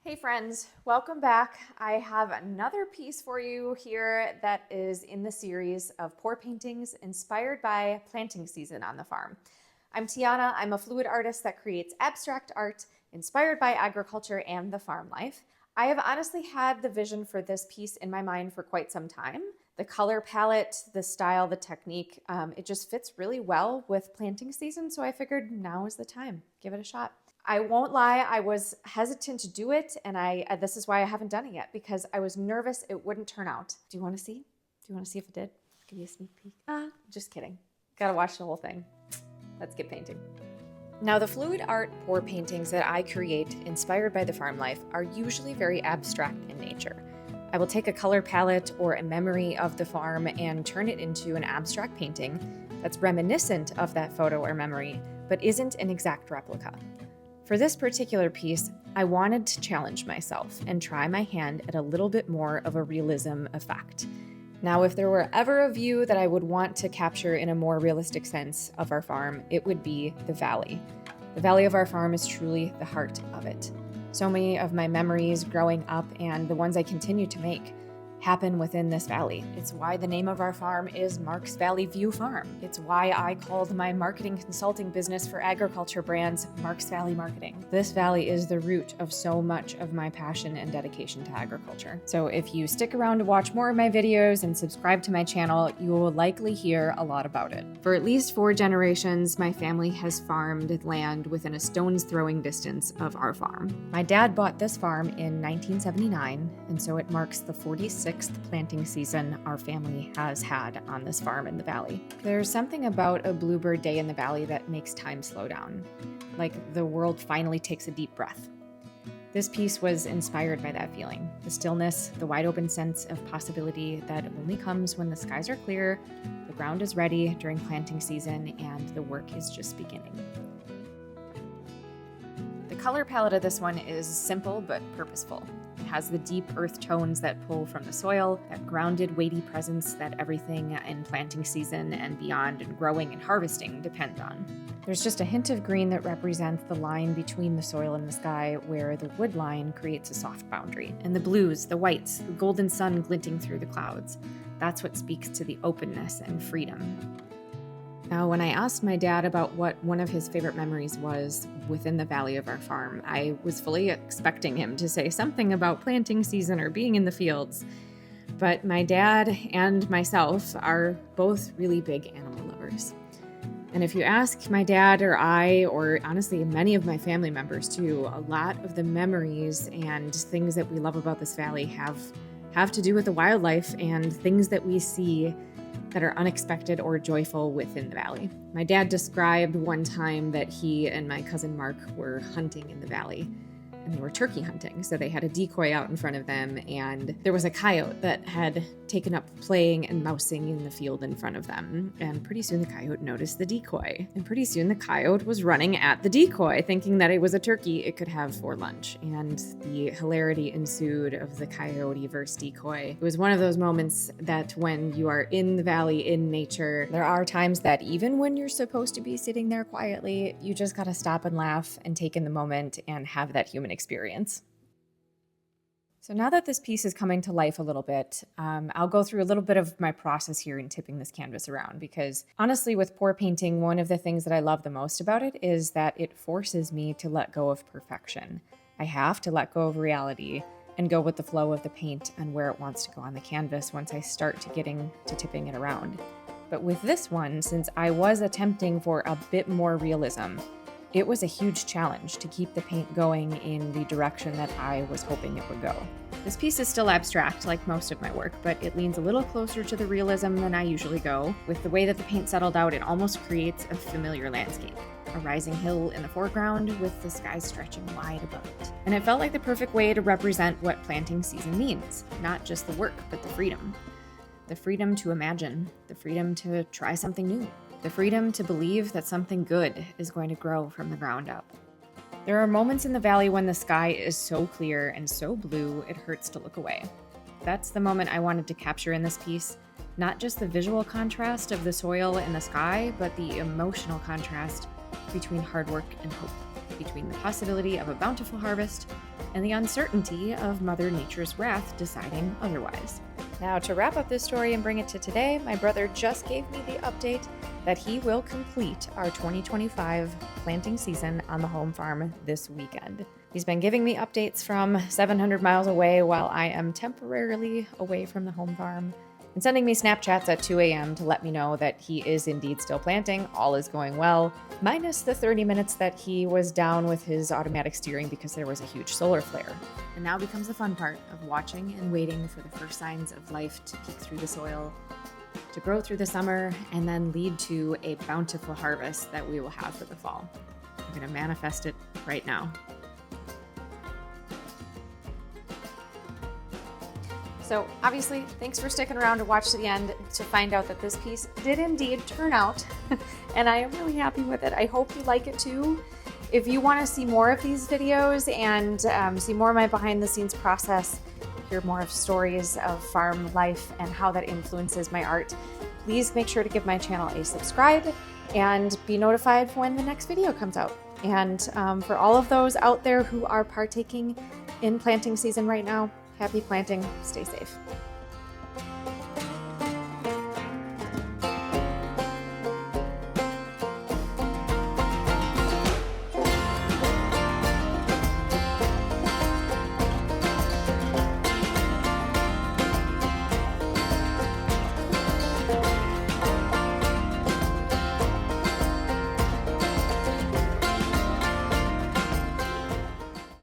Hey friends, welcome back. I have another piece for you here that is in the series of pour paintings inspired by planting season on the farm. I'm Teyanna. I'm a fluid artist that creates abstract art inspired by agriculture and the farm life. I have honestly had the vision for this piece in my mind for quite some time. The color palette, the style, the technique, it just fits really well with planting season, so I figured now is the time. Give it a shot. I won't lie, I was hesitant to do it, and this is why I haven't done it yet, because I was nervous it wouldn't turn out. Do you want to see? Do you want to see if it did? Give you a sneak peek. Just kidding. Gotta watch the whole thing. Let's get painting. Now, the fluid art pour paintings that I create, inspired by the farm life, are usually very abstract in nature. I will take a color palette or a memory of the farm and turn it into an abstract painting that's reminiscent of that photo or memory, but isn't an exact replica. For this particular piece, I wanted to challenge myself and try my hand at a little bit more of a realism effect. Now, if there were ever a view that I would want to capture in a more realistic sense of our farm, it would be the valley. The valley of our farm is truly the heart of it. So many of my memories growing up and the ones I continue to make happen within this valley. It's why the name of our farm is Marx Valley View Farm. It's why I called my marketing consulting business for agriculture brands Marx Valley Marketing. This valley is the root of so much of my passion and dedication to agriculture. So if you stick around to watch more of my videos and subscribe to my channel, you will likely hear a lot about it. For at least 4 generations, my family has farmed land within a stone's throwing distance of our farm. My dad bought this farm in 1979, and so it marks the 46th planting season our family has had on this farm in the valley. There's something about a Bluebird day in the valley that makes time slow down, like the world finally takes a deep breath. This piece was inspired by that feeling, the stillness, the wide open sense of possibility that only comes when the skies are clear, the ground is ready during planting season, and the work is just beginning. The color palette of this one is simple but purposeful. It has the deep earth tones that pull from the soil, that grounded, weighty presence that everything in planting season and beyond and growing and harvesting depend on. There's just a hint of green that represents the line between the soil and the sky, where the wood line creates a soft boundary. And the blues, the whites, the golden sun glinting through the clouds. That's what speaks to the openness and freedom. Now, when I asked my dad about what one of his favorite memories was within the valley of our farm, I was fully expecting him to say something about planting season or being in the fields. But my dad and myself are both really big animal lovers. And if you ask my dad or I, or honestly many of my family members too, a lot of the memories and things that we love about this valley have to do with the wildlife and things that we see that are unexpected or joyful within the valley. My dad described one time that he and my cousin Mark were hunting in the valley, and they were turkey hunting. So they had a decoy out in front of them, and there was a coyote that had taken up playing and mousing in the field in front of them. And pretty soon the coyote noticed the decoy. And pretty soon the coyote was running at the decoy, thinking that it was a turkey it could have for lunch. And the hilarity ensued of the coyote versus decoy. It was one of those moments that when you are in the valley, in nature, there are times that even when you're supposed to be sitting there quietly, you just gotta stop and laugh and take in the moment and have that human experience. So now that this piece is coming to life a little bit, I'll go through a little bit of my process here in tipping this canvas around, because honestly, with pour painting, one of the things that I love the most about it is that it forces me to let go of perfection. I have to let go of reality and go with the flow of the paint and where it wants to go on the canvas once I start to getting to tipping it around. But with this one, since I was attempting for a bit more realism, it was a huge challenge to keep the paint going in the direction that I was hoping it would go. This piece is still abstract, like most of my work, but it leans a little closer to the realism than I usually go. With the way that the paint settled out, it almost creates a familiar landscape. A rising hill in the foreground with the sky stretching wide above it. And it felt like the perfect way to represent what planting season means. Not just the work, but the freedom. The freedom to imagine, the freedom to try something new. The freedom to believe that something good is going to grow from the ground up. There are moments in the valley when the sky is so clear and so blue it hurts to look away. That's the moment I wanted to capture in this piece, not just the visual contrast of the soil and the sky, but the emotional contrast between hard work and hope. between the possibility of a bountiful harvest and the uncertainty of Mother Nature's wrath deciding otherwise. Now, to wrap up this story and bring it to today, my brother just gave me the update that he will complete our 2025 planting season on the home farm this weekend. He's been giving me updates from 700 miles away while I am temporarily away from the home farm, and sending me Snapchats at 2 a.m. to let me know that he is indeed still planting, all is going well, minus the 30 minutes that he was down with his automatic steering because there was a huge solar flare. And now becomes the fun part of watching and waiting for the first signs of life to peek through the soil, to grow through the summer, and then lead to a bountiful harvest that we will have for the fall. I'm going to manifest it right now. So obviously, thanks for sticking around to watch to the end to find out that this piece did indeed turn out, and I am really happy with it. I hope you like it too. If you want to see more of these videos and see more of my behind the scenes process, hear more of stories of farm life and how that influences my art, please make sure to give my channel a subscribe and be notified when the next video comes out. And for all of those out there who are partaking in planting season right now, happy planting, stay safe.